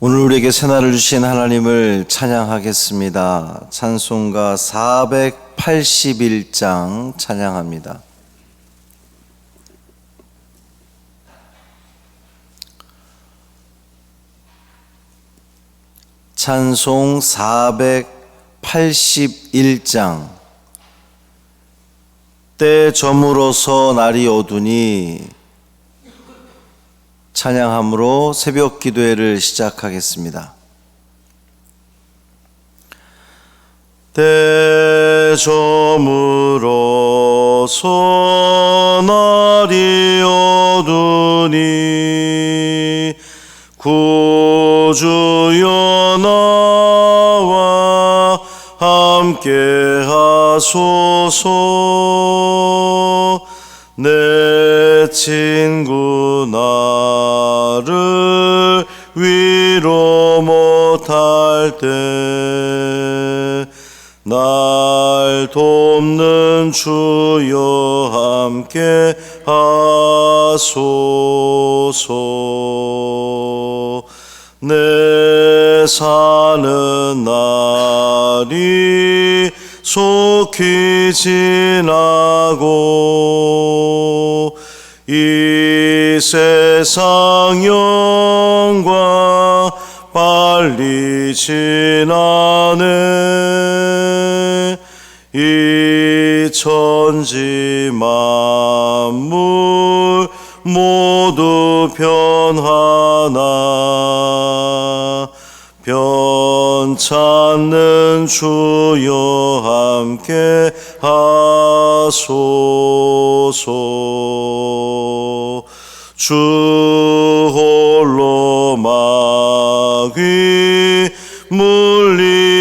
오늘 우리에게 새날을 주신 하나님을 찬양하겠습니다. 찬송가 481장 찬양합니다. 찬송 481장. 때 저물어서 날이 어두니 찬양함으로 새벽 기도회를 시작하겠습니다. 때 저물어서 날이 어두니 구주여 나와 함께 하소서. 내 친구 나를 위로 못할 때 날 돕는 주여 함께 하소서. 내 사는 날이 속히 지나고 이 세상 영광 빨리 지나네. 이 천지 만물 모두 변하나 변찮는 주여 함께 하소서. 주 홀로 마귀 물리치시니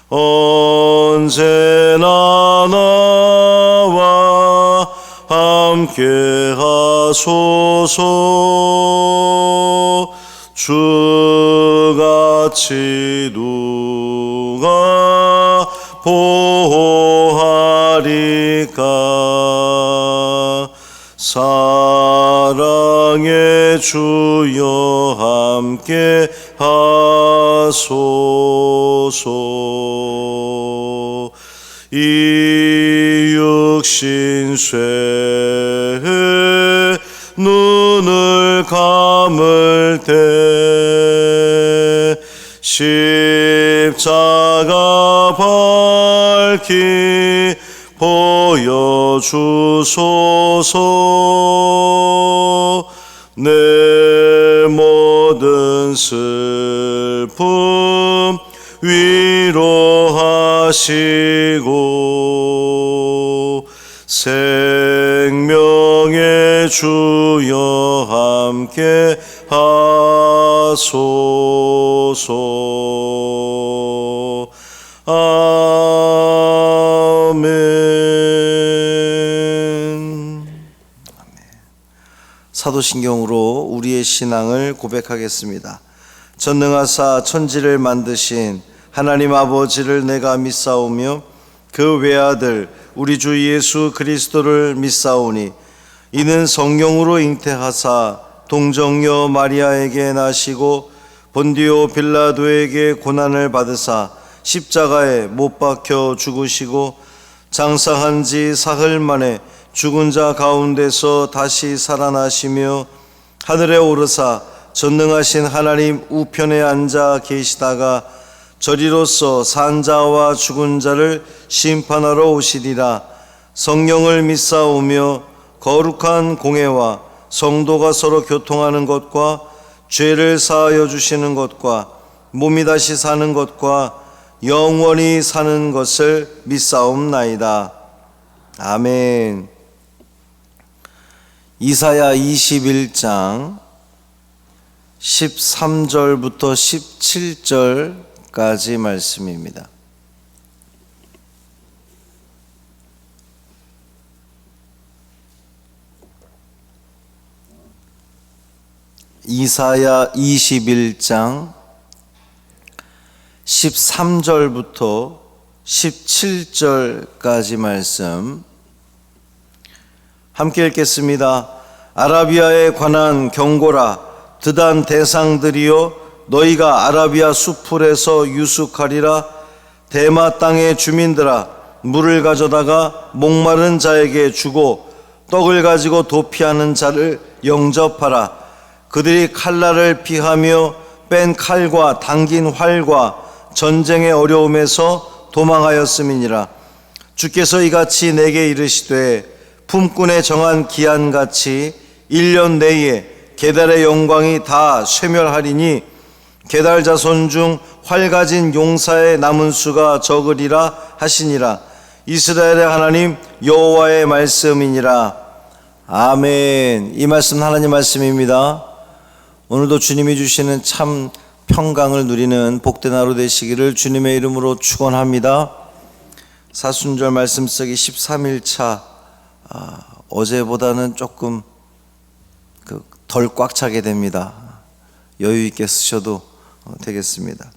언제나 나와 함께 하소서. 주같이 누가 보호하리까. 사랑의 주여 함께 하소서. 이 육신 쇠에 눈을 감을 때 십자가 밝히 보여주소서. 내 모든 슬픔 위로하시고 생명의 주여 함께 하소서. 아멘. 사도신경으로 우리의 신앙을 고백하겠습니다. 전능하사 천지를 만드신 하나님 아버지를 내가 믿사오며 그 외아들 우리 주 예수 그리스도를 믿사오니 이는 성령으로 잉태하사 동정녀 마리아에게 나시고 본디오 빌라도에게 고난을 받으사 십자가에 못 박혀 죽으시고 장사한 지 사흘 만에 죽은 자 가운데서 다시 살아나시며 하늘에 오르사 전능하신 하나님 우편에 앉아 계시다가 저리로서 산 자와 죽은 자를 심판하러 오시리라. 성령을 믿사오며 거룩한 공회와 성도가 서로 교통하는 것과 죄를 사하여 주시는 것과 몸이 다시 사는 것과 영원히 사는 것을 믿사옵나이다. 아멘. 이사야 21장 13절부터 17절까지 말씀입니다. 이사야 21장 13절부터 17절까지 말씀 함께 읽겠습니다. 아라비아에 관한 경고라. 드단 대상들이여, 너희가 아라비아 수풀에서 유숙하리라. 대마 땅의 주민들아, 물을 가져다가 목마른 자에게 주고 떡을 가지고 도피하는 자를 영접하라. 그들이 칼날을 피하며 뺀 칼과 당긴 활과 전쟁의 어려움에서 도망하였음이니라. 주께서 이같이 내게 이르시되, 품꾼의 정한 기한같이 1년 내에 게달의 영광이 다 쇠멸하리니 게달 자손 중 활 가진 용사의 남은 수가 적으리라 하시니라. 이스라엘의 하나님 여호와의 말씀이니라. 아멘. 이 말씀 하나님 말씀입니다. 오늘도 주님이 주시는 참 평강을 누리는 복된 하루 되시기를 주님의 이름으로 축원합니다. 사순절 말씀 쓰기 13일차, 어제보다는 조금 덜 꽉 차게 됩니다. 여유 있게 쓰셔도 되겠습니다.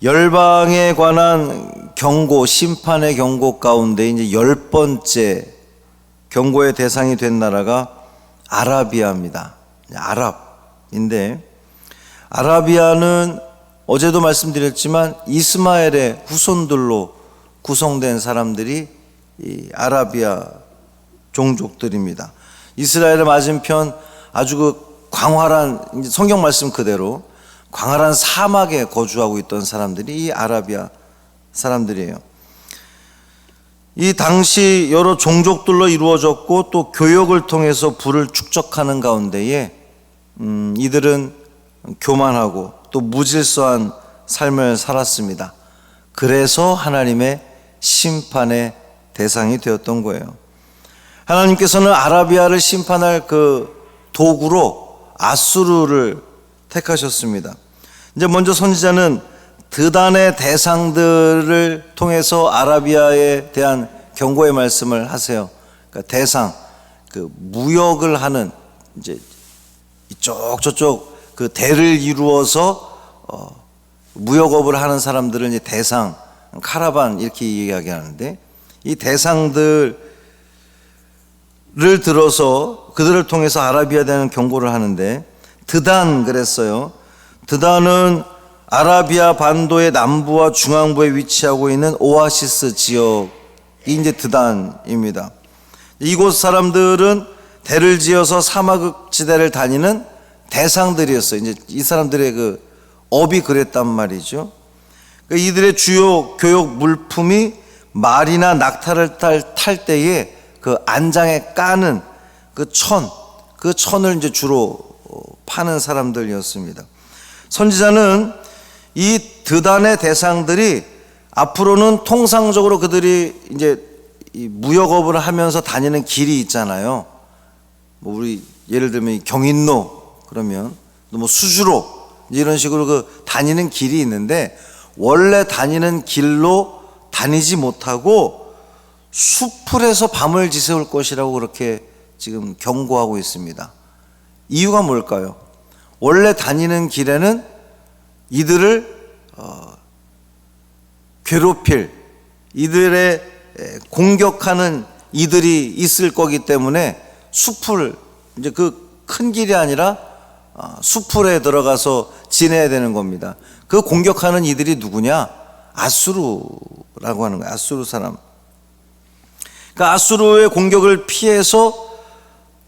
열방에 관한 경고, 심판의 경고 가운데 이제 10번째 경고의 대상이 된 나라가 아라비아입니다. 아랍인데, 아라비아는 어제도 말씀드렸지만 이스마엘의 후손들로 구성된 사람들이 이 아라비아 종족들입니다. 이스라엘의 맞은편 아주 광활한, 성경 말씀 그대로 광활한 사막에 거주하고 있던 사람들이 이 아라비아 사람들이에요. 이 당시 여러 종족들로 이루어졌고 또 교역을 통해서 부를 축적하는 가운데에 이들은 교만하고 또 무질서한 삶을 살았습니다. 그래서 하나님의 심판의 대상이 되었던 거예요. 하나님께서는 아라비아를 심판할 그 도구로 아수르를 택하셨습니다. 이제 먼저 선지자는 드단의 대상들을 통해서 아라비아에 대한 경고의 말씀을 하세요. 그러니까 대상, 그 무역을 하는, 이제 이쪽 저쪽 그 대를 이루어서 무역업을 하는 사람들을 이제 대상, 카라반 이렇게 이야기하는데, 이 대상들을 들어서 그들을 통해서 아라비아에 대한 경고를 하는데, 드단 그랬어요. 드단은 아라비아 반도의 남부와 중앙부에 위치하고 있는 오아시스 지역이 이제 드단입니다. 이곳 사람들은 대를 지어서 사막 지대를 다니는 대상들이었어요. 이제 이 사람들의 그 업이 그랬단 말이죠. 이들의 주요 교역 물품이 말이나 낙타를 탈 때에 그 안장에 까는 그 천을 이제 주로 파는 사람들이었습니다. 선지자는 이 드단의 대상들이 앞으로는 통상적으로 그들이 이제 이 무역업을 하면서 다니는 길이 있잖아요. 뭐 우리 예를 들면 경인로, 그러면 뭐 수주로 이런 식으로 그 다니는 길이 있는데, 원래 다니는 길로 다니지 못하고 수풀에서 밤을 지새울 것이라고 그렇게 지금 경고하고 있습니다. 이유가 뭘까요? 원래 다니는 길에는 이들을 괴롭힐, 이들의 공격하는 이들이 있을 거기 때문에 수풀, 이제 그 큰 길이 아니라 수풀에 들어가서 지내야 되는 겁니다. 그 공격하는 이들이 누구냐? 아수르라고 하는 거예요. 아수르 사람. 그러니까 아수르의 공격을 피해서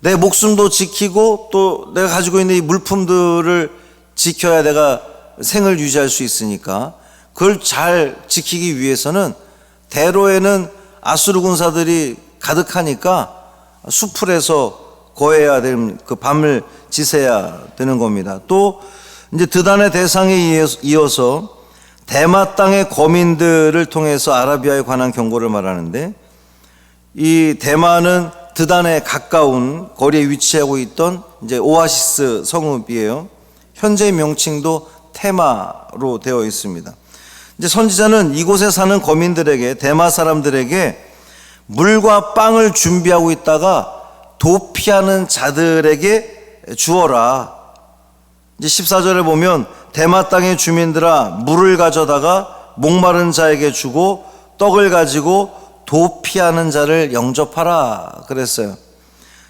내 목숨도 지키고 또 내가 가지고 있는 이 물품들을 지켜야 내가 생을 유지할 수 있으니까, 그걸 잘 지키기 위해서는 대로에는 아수르 군사들이 가득하니까 수풀에서 거해야 되는, 그 밤을 지새야 되는 겁니다. 또 이제 드단의 대상에 이어서 대마 땅의 거민들을 통해서 아라비아에 관한 경고를 말하는데, 이 대마는 드단에 가까운 거리에 위치하고 있던 이제 오아시스 성읍이에요. 현재의 명칭도 테마로 되어 있습니다. 이제 선지자는 이곳에 사는 거민들에게, 대마 사람들에게 물과 빵을 준비하고 있다가 도피하는 자들에게 주어라. 이제 14절에 보면 대마 땅의 주민들아, 물을 가져다가 목마른 자에게 주고 떡을 가지고 도피하는 자를 영접하라 그랬어요.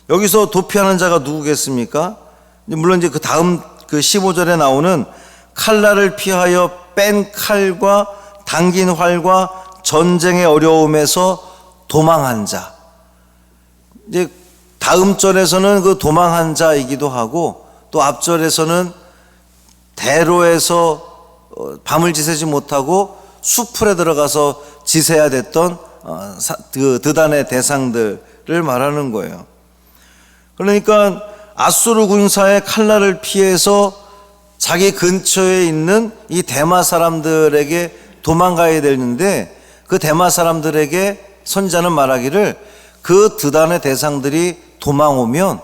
여기서 도피하는 자가 누구겠습니까? 물론 이제 그 다음 그 15절에 나오는 칼날을 피하여 뺀 칼과 당긴 활과 전쟁의 어려움에서 도망한 자. 이제 다음 절에서는 그 도망한 자이기도 하고, 또 앞절에서는 대로에서 밤을 지새지 못하고 수풀에 들어가서 지새야 됐던 그 드단의 대상들을 말하는 거예요. 그러니까 아수르 군사의 칼날을 피해서 자기 근처에 있는 이 대마 사람들에게 도망가야 되는데, 그 대마 사람들에게 선지자는 말하기를 그 드단의 대상들이 도망오면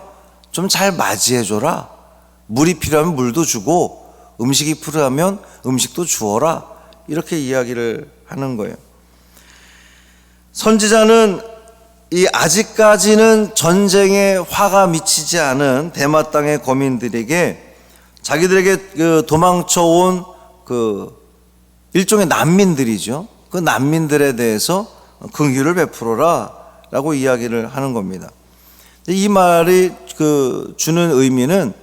좀 잘 맞이해줘라. 물이 필요하면 물도 주고 음식이 필요하면 음식도 주어라. 이렇게 이야기를 하는 거예요. 선지자는 이 아직까지는 전쟁에 화가 미치지 않은 대마 땅의 거민들에게 자기들에게 그 도망쳐온 그 일종의 난민들이죠. 그 난민들에 대해서 긍휼을 베풀어라 라고 이야기를 하는 겁니다. 이 말이 그 주는 의미는,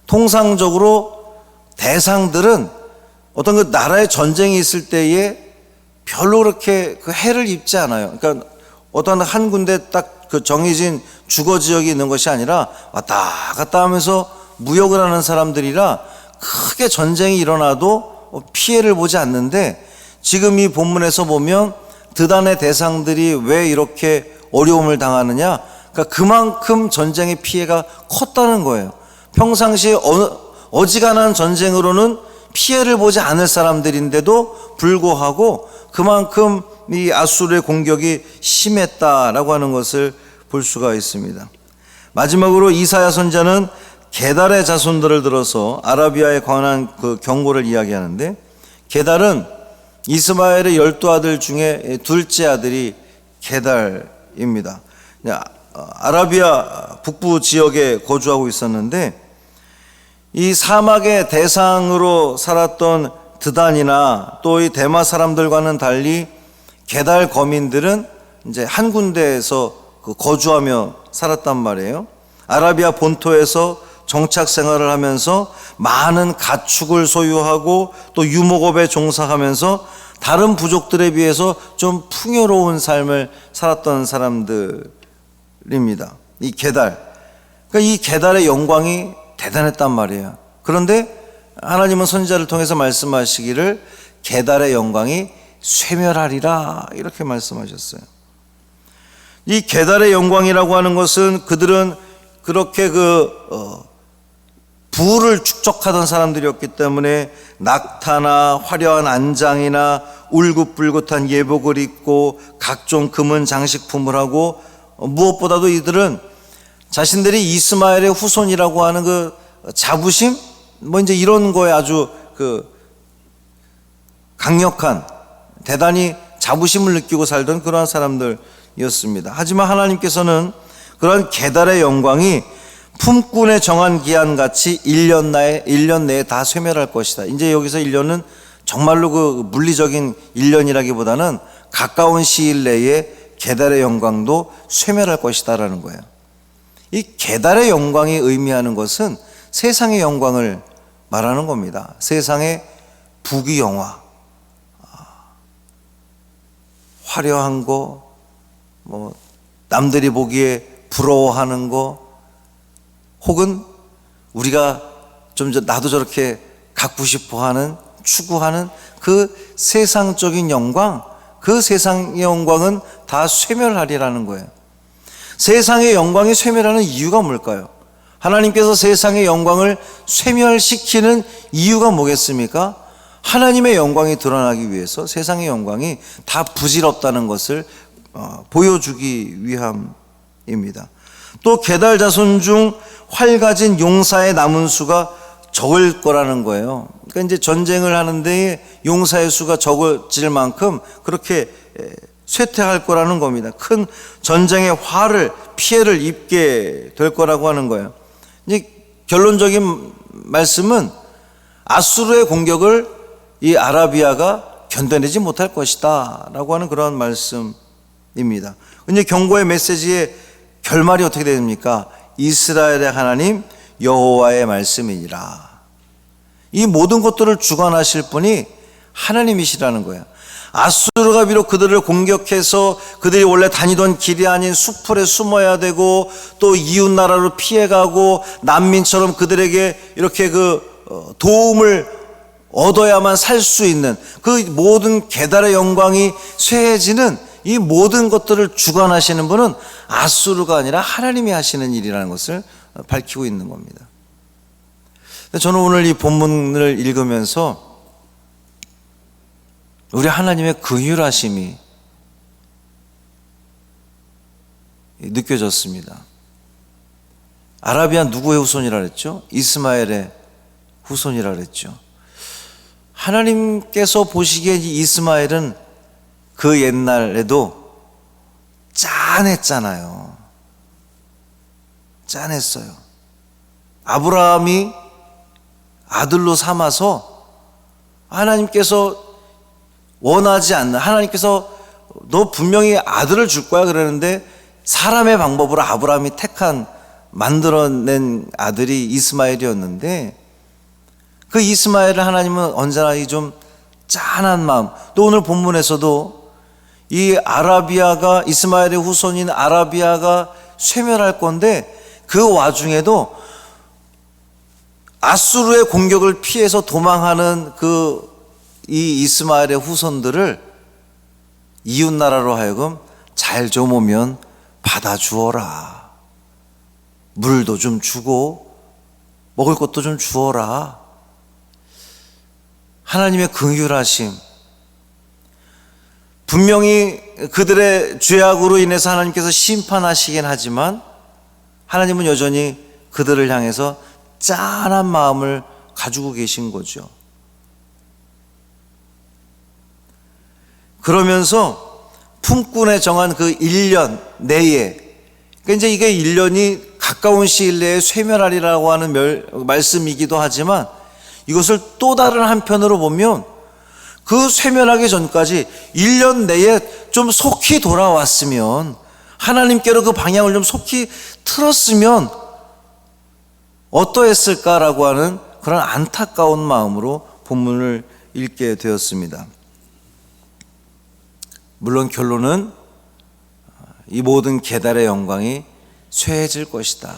통상적으로 대상들은 어떤 그 나라의 전쟁이 있을 때에 별로 그렇게 그 해를 입지 않아요. 그러니까 어떤 한 군데 딱 그 정해진 주거 지역이 있는 것이 아니라 왔다 갔다 하면서 무역을 하는 사람들이라 크게 전쟁이 일어나도 피해를 보지 않는데, 지금 이 본문에서 보면 드단의 대상들이 왜 이렇게 어려움을 당하느냐? 그러니까 그만큼 전쟁의 피해가 컸다는 거예요. 평상시에 어지간한 전쟁으로는 피해를 보지 않을 사람들인데도 불구하고 그만큼 이 아수르의 공격이 심했다라고 하는 것을 볼 수가 있습니다. 마지막으로 이사야 선지자는 게달의 자손들을 들어서 아라비아에 관한 그 경고를 이야기하는데, 게달은 이스마엘의 12아들 중에 둘째 아들이 게달입니다. 아라비아 북부 지역에 거주하고 있었는데, 이 사막의 대상으로 살았던 드단이나 또 이 대마 사람들과는 달리 게달 거민들은 이제 한 군데에서 거주하며 살았단 말이에요. 아라비아 본토에서 정착 생활을 하면서 많은 가축을 소유하고 또 유목업에 종사하면서 다른 부족들에 비해서 좀 풍요로운 삶을 살았던 사람들입니다. 이 게달. 그러니까 이 게달의 영광이 대단했단 말이에요. 그런데 하나님은 선지자를 통해서 말씀하시기를 게달의 영광이 쇠멸하리라 이렇게 말씀하셨어요. 이 게달의 영광이라고 하는 것은 그들은 그렇게 부를 축적하던 사람들이었기 때문에 낙타나 화려한 안장이나 울긋불긋한 예복을 입고 각종 금은 장식품을 하고, 무엇보다도 이들은 자신들이 이스마엘의 후손이라고 하는 그 자부심, 이제 이런 거에 아주 강력한, 대단히 자부심을 느끼고 살던 그러한 사람들이었습니다. 하지만 하나님께서는 그런 게달의 영광이 품꾼의 정한 기한같이 1년 내에 다 쇠멸할 것이다. 이제 여기서 1년은 정말로 그 물리적인 1년이라기보다는 가까운 시일 내에 게달의 영광도 쇠멸할 것이다 라는 거예요. 이 게달의 영광이 의미하는 것은 세상의 영광을 말하는 겁니다. 세상의 부귀영화, 화려한 거, 남들이 보기에 부러워하는 거, 혹은 우리가 좀 나도 저렇게 갖고 싶어하는, 추구하는 그 세상적인 영광, 그 세상의 영광은 다 쇠멸하리라는 거예요. 세상의 영광이 쇠멸하는 이유가 뭘까요? 하나님께서 세상의 영광을 쇠멸시키는 이유가 뭐겠습니까? 하나님의 영광이 드러나기 위해서 세상의 영광이 다 부질없다는 것을 보여주기 위함입니다. 또 게달 자손 중 활 가진 용사의 남은 수가 적을 거라는 거예요. 그러니까 이제 전쟁을 하는데 용사의 수가 적어질 만큼 그렇게 쇠퇴할 거라는 겁니다. 큰 전쟁의 피해를 입게 될 거라고 하는 거예요. 이제 결론적인 말씀은 아수르의 공격을 이 아라비아가 견뎌내지 못할 것이다 라고 하는 그런 말씀입니다. 이제 경고의 메시지에 결말이 어떻게 됩니까? 이스라엘의 하나님 여호와의 말씀이니라. 이 모든 것들을 주관하실 분이 하나님이시라는 거예요. 아수르가 비록 그들을 공격해서 그들이 원래 다니던 길이 아닌 수풀에 숨어야 되고 또 이웃 나라로 피해가고 난민처럼 그들에게 이렇게 도움을 얻어야만 살 수 있는 그 모든 게달의 영광이 쇠해지는 이 모든 것들을 주관하시는 분은 아수르가 아니라 하나님이 하시는 일이라는 것을 밝히고 있는 겁니다. 저는 오늘 이 본문을 읽으면서 우리 하나님의 긍휼하심이 느껴졌습니다. 아라비아 누구의 후손이라 그랬죠? 이스마엘의 후손이라 그랬죠. 하나님께서 보시기에 이스마엘은 그 옛날에도 짠했잖아요. 짠했어요. 아브라함이 아들로 삼아서 하나님께서 원하지 않는, 하나님께서 너 분명히 아들을 줄 거야 그러는데 사람의 방법으로 아브라함이 만들어낸 아들이 이스마엘이었는데 그 이스마엘을 하나님은 언제나 이 좀 짠한 마음, 또 오늘 본문에서도 이 이스마엘의 후손인 아라비아가 쇠멸할 건데 그 와중에도 아수르의 공격을 피해서 도망하는 이 이스마엘의 후손들을 이웃 나라로 하여금 잘 좀 오면 받아주어라. 물도 좀 주고 먹을 것도 좀 주어라. 하나님의 긍휼하심. 분명히 그들의 죄악으로 인해서 하나님께서 심판하시긴 하지만 하나님은 여전히 그들을 향해서 짠한 마음을 가지고 계신 거죠. 그러면서 품꾼에 정한 그 1년 내에, 그러니까 이제 이게 1년이 가까운 시일 내에 쇠멸하리라고 하는 말씀이기도 하지만 이것을 또 다른 한편으로 보면 그 쇠멸하기 전까지 1년 내에 좀 속히 돌아왔으면, 하나님께로 그 방향을 좀 속히 틀었으면 어떠했을까라고 하는 그런 안타까운 마음으로 본문을 읽게 되었습니다. 물론 결론은 이 모든 게달의 영광이 쇠해질 것이다.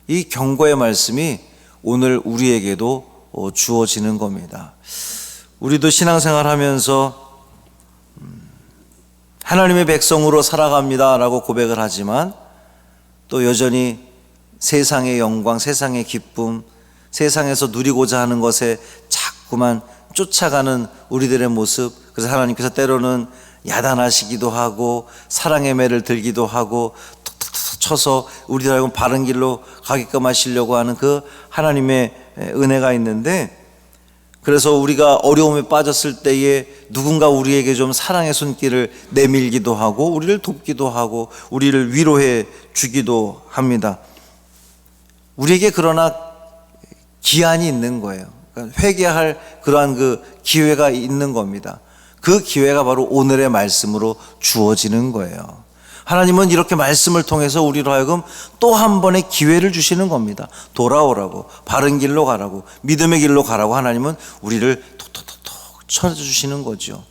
이 경고의 말씀이 오늘 우리에게도 주어지는 겁니다. 우리도 신앙생활 하면서 하나님의 백성으로 살아갑니다라고 고백을 하지만 또 여전히 세상의 영광, 세상의 기쁨, 세상에서 누리고자 하는 것에 자꾸만 쫓아가는 우리들의 모습, 그래서 하나님께서 때로는 야단하시기도 하고 사랑의 매를 들기도 하고 툭툭툭 쳐서 우리들 알고 바른 길로 가게끔 하시려고 하는 그 하나님의 은혜가 있는데, 그래서 우리가 어려움에 빠졌을 때에 누군가 우리에게 좀 사랑의 손길을 내밀기도 하고 우리를 돕기도 하고 우리를 위로해 주기도 합니다. 우리에게 그러나 기한이 있는 거예요. 그러니까 회개할 그러한 그 기회가 있는 겁니다. 그 기회가 바로 오늘의 말씀으로 주어지는 거예요. 하나님은 이렇게 말씀을 통해서 우리로 하여금 또 한 번의 기회를 주시는 겁니다. 돌아오라고, 바른 길로 가라고, 믿음의 길로 가라고 하나님은 우리를 톡톡톡톡 쳐주시는 거죠.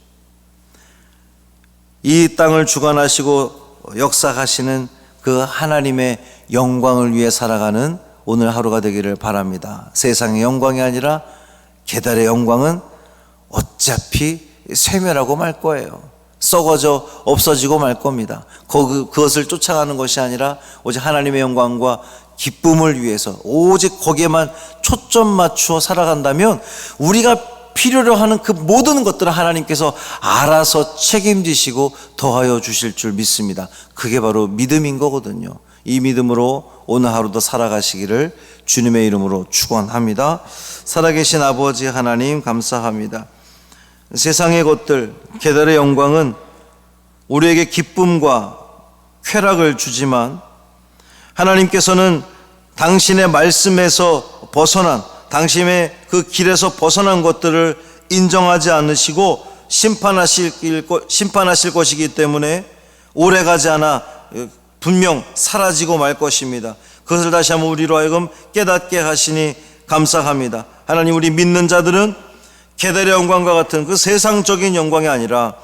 이 땅을 주관하시고 역사하시는 그 하나님의 영광을 위해 살아가는 오늘 하루가 되기를 바랍니다. 세상의 영광이 아니라 게달의 영광은 어차피 쇠멸하고 말 거예요. 썩어져 없어지고 말 겁니다. 그것을 쫓아가는 것이 아니라 오직 하나님의 영광과 기쁨을 위해서 오직 거기에만 초점 맞추어 살아간다면 우리가 필요로 하는 그 모든 것들을 하나님께서 알아서 책임지시고 더하여 주실 줄 믿습니다. 그게 바로 믿음인 거거든요. 이 믿음으로 오늘 하루도 살아가시기를 주님의 이름으로 축원합니다. 살아계신 아버지 하나님 감사합니다. 세상의 것들, 게달의 영광은 우리에게 기쁨과 쾌락을 주지만 하나님께서는 당신의 말씀에서 벗어난, 당신의 그 길에서 벗어난 것들을 인정하지 않으시고 심판하실 것이기 때문에 오래가지 않아 분명 사라지고 말 것입니다. 그것을 다시 한번 우리로 하여금 깨닫게 하시니 감사합니다. 하나님, 우리 믿는 자들은 게달의 영광과 같은 그 세상적인 영광이 아니라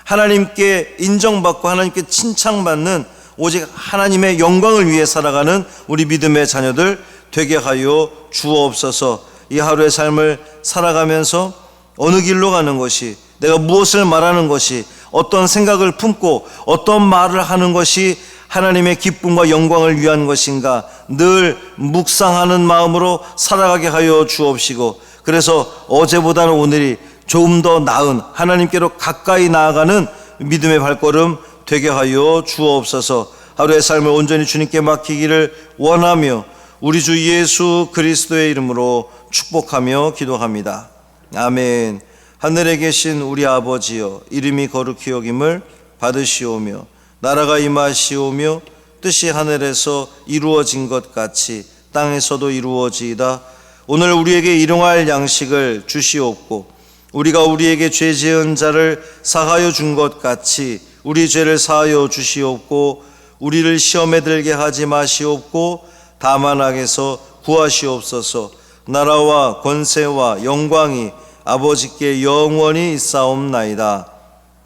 하나님께 인정받고 하나님께 칭찬받는 오직 하나님의 영광을 위해 살아가는 우리 믿음의 자녀들 되게 하여 주옵소서. 이 하루의 삶을 살아가면서 어느 길로 가는 것이, 내가 무엇을 말하는 것이, 어떤 생각을 품고 어떤 말을 하는 것이 하나님의 기쁨과 영광을 위한 것인가 늘 묵상하는 마음으로 살아가게 하여 주옵시고, 그래서 어제보다는 오늘이 좀 더 나은 하나님께로 가까이 나아가는 믿음의 발걸음 되게 하여 주옵소서. 하루의 삶을 온전히 주님께 맡기기를 원하며 우리 주 예수 그리스도의 이름으로 축복하며 기도합니다. 아멘. 하늘에 계신 우리 아버지여, 이름이 거룩히 여김을 받으시오며 나라가 임하시오며 뜻이 하늘에서 이루어진 것 같이 땅에서도 이루어지이다. 오늘 우리에게 일용할 양식을 주시옵고 우리가 우리에게 죄 지은 자를 사하여 준 것 같이 우리 죄를 사하여 주시옵고 우리를 시험에 들게 하지 마시옵고 다만 악에서 구하시옵소서. 나라와 권세와 영광이 아버지께 영원히 있사옵나이다.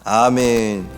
아멘.